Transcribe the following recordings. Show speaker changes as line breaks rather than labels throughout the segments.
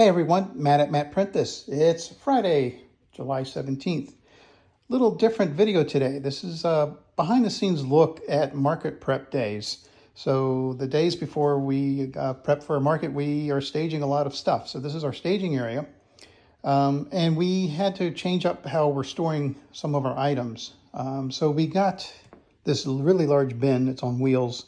Hey everyone, Matt at Matt Print This. It's Friday, July 17th. Little different video today. This is a behind the scenes look at market prep days. So the days before we prep for a market, we are staging a lot of stuff. So this is our staging area. And we had to change up how we're storing some of our items. So we got this really large bin. It's on wheels.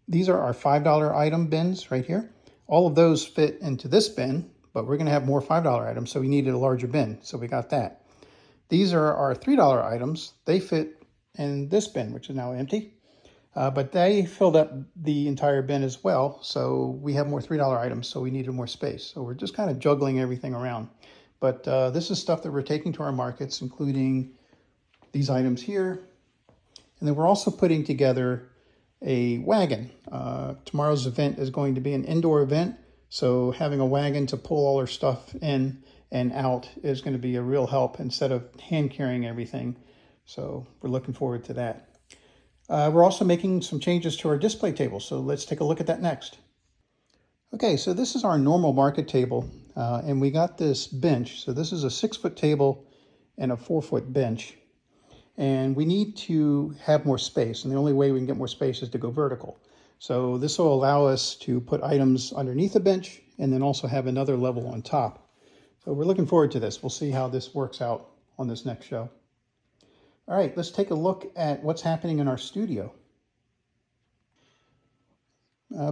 These are our $5 item bins right here. All of those fit into this bin, but we're going to have more $5 items, so we needed a larger bin, so we got that. These are our $3 items. They fit in this bin, which is now empty, but they filled up the entire bin as well, so we have more $3 items, so we needed more space. So we're just kind of juggling everything around. But this is stuff that we're taking to our markets, including these items here. And then we're also putting together a wagon. Tomorrow's event is going to be an indoor event, so having a wagon to pull all our stuff in and out is going to be a real help instead of hand carrying everything. So we're looking forward to that. We're also making some changes to our display table, so let's take a look at that next. Okay, so this is our normal market table, and we got this bench. So this is a 6-foot table and a 4-foot bench. And we need to have more space, and the only way we can get more space is to go vertical. So this will allow us to put items underneath the bench and then also have another level on top. So we're looking forward to this. We'll see how this works out on this next show. All right, let's take a look at what's happening in our studio.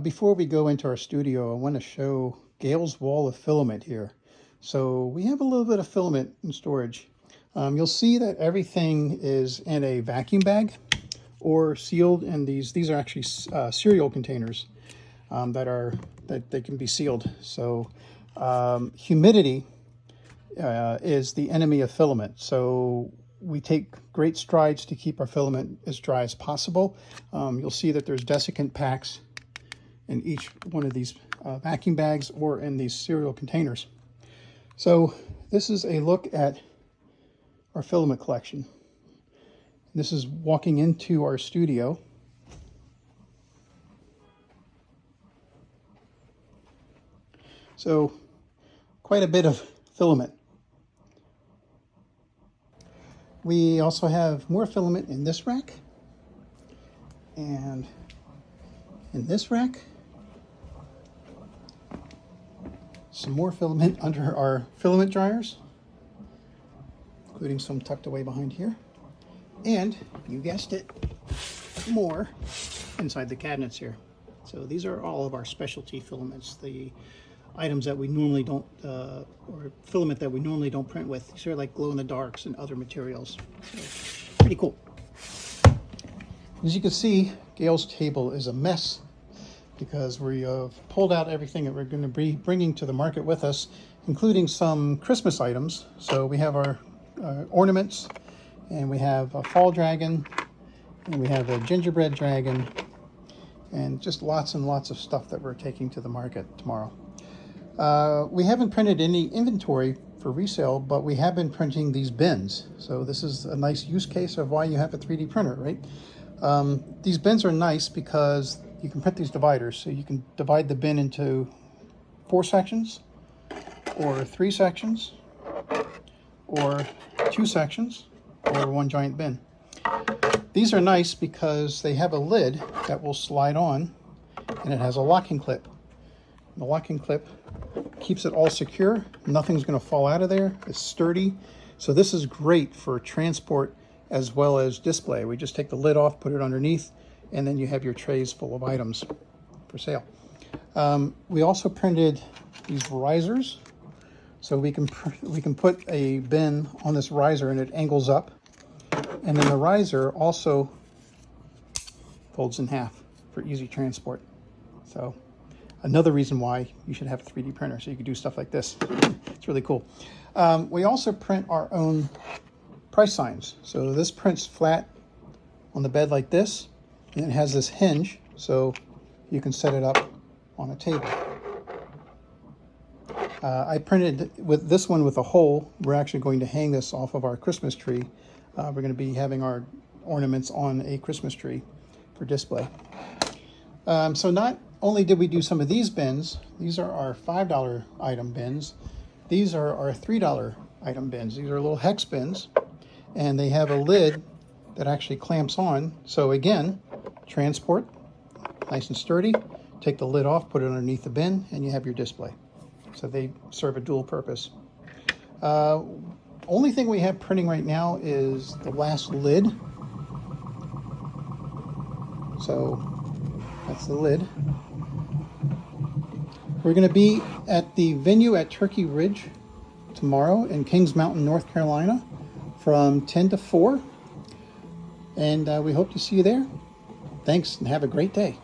Before we go into our studio, I want to show Gail's wall of filament here. So we have a little bit of filament in storage. You'll see that everything is in a vacuum bag or sealed in these are actually cereal containers that they can be sealed. So humidity is the enemy of filament. So we take great strides to keep our filament as dry as possible. You'll see that there's desiccant packs in each one of these vacuum bags or in these cereal containers. So this is a look at our filament collection. This is walking into our studio. So quite a bit of filament. We also have more filament in this rack and in this rack. Some more filament under our filament dryers, including some tucked away behind here. And, you guessed it, more inside the cabinets here. So these are all of our specialty filaments, the items that we normally don't, or filament that we normally don't print with. These are like glow-in-the-darks and other materials. So, pretty cool. As you can see, Gail's table is a mess because we have pulled out everything that we're going to be bringing to the market with us, including some Christmas items. So we have our ornaments, and we have a fall dragon, and we have a gingerbread dragon, and just lots and lots of stuff that we're taking to the market tomorrow. We haven't printed any inventory for resale, but we have been printing these bins. So this is a nice use case of why you have a 3D printer, right? These bins are nice because you can print these dividers. So you can divide the bin into 4 sections, or 3 sections, or 2 sections, or 1 giant bin. These are nice because they have a lid that will slide on, and it has a locking clip. The locking clip keeps it all secure. Nothing's going to fall out of there. It's sturdy. So this is great for transport as well as display. We just take the lid off, put it underneath, and then you have your trays full of items for sale. We also printed these risers. So we can put a bin on this riser and it angles up. And then the riser also folds in half for easy transport. So another reason why you should have a 3D printer, so you can do stuff like this. It's really cool. We also print our own price signs. So this prints flat on the bed like this, and it has this hinge, so you can set it up on a table. I printed with this one with a hole. We're actually going to hang this off of our Christmas tree. We're going to be having our ornaments on a Christmas tree for display. So not only did we do some of these bins, these are our $5 item bins. These are our $3 item bins. These are little hex bins, and they have a lid that actually clamps on. So again, transport, nice and sturdy. Take the lid off, put it underneath the bin, and you have your display. So they serve a dual purpose. Only thing we have printing right now is the last lid. So that's the lid. We're going to be at the venue at Turkey Ridge tomorrow in Kings Mountain, North Carolina from 10 to 4. And we hope to see you there. Thanks and have a great day.